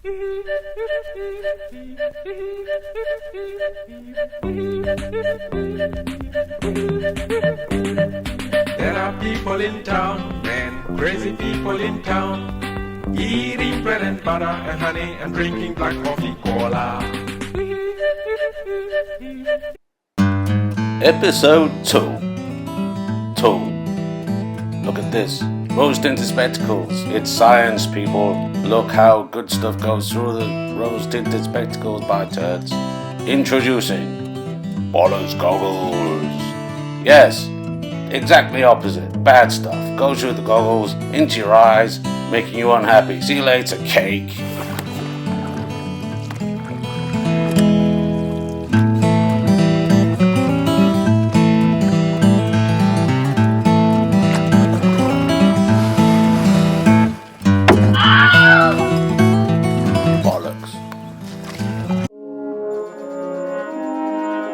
There are people in town, men, crazy people in town, eating bread and butter and honey and drinking black coffee cola. Episode 2. Look at this. Rose-tinted spectacles. It's science, people. Look how good stuff goes through the rose-tinted spectacles by turds. Introducing Bollocks goggles. Yes, exactly opposite. Bad stuff. Goes through the goggles, into your eyes, making you unhappy. See you later, cake.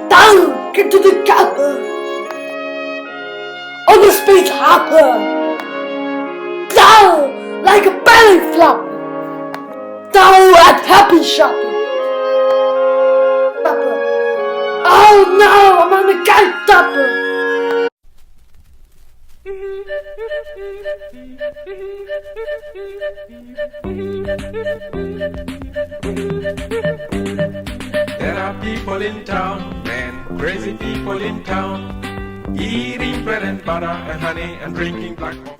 Down, get to the capper. On the speed hopper. Down like a belly flop. Down at happy shopper. Oh no, I'm on the guy topper. There are people in town, men, crazy people in town, eating bread and butter and honey and drinking black coffee.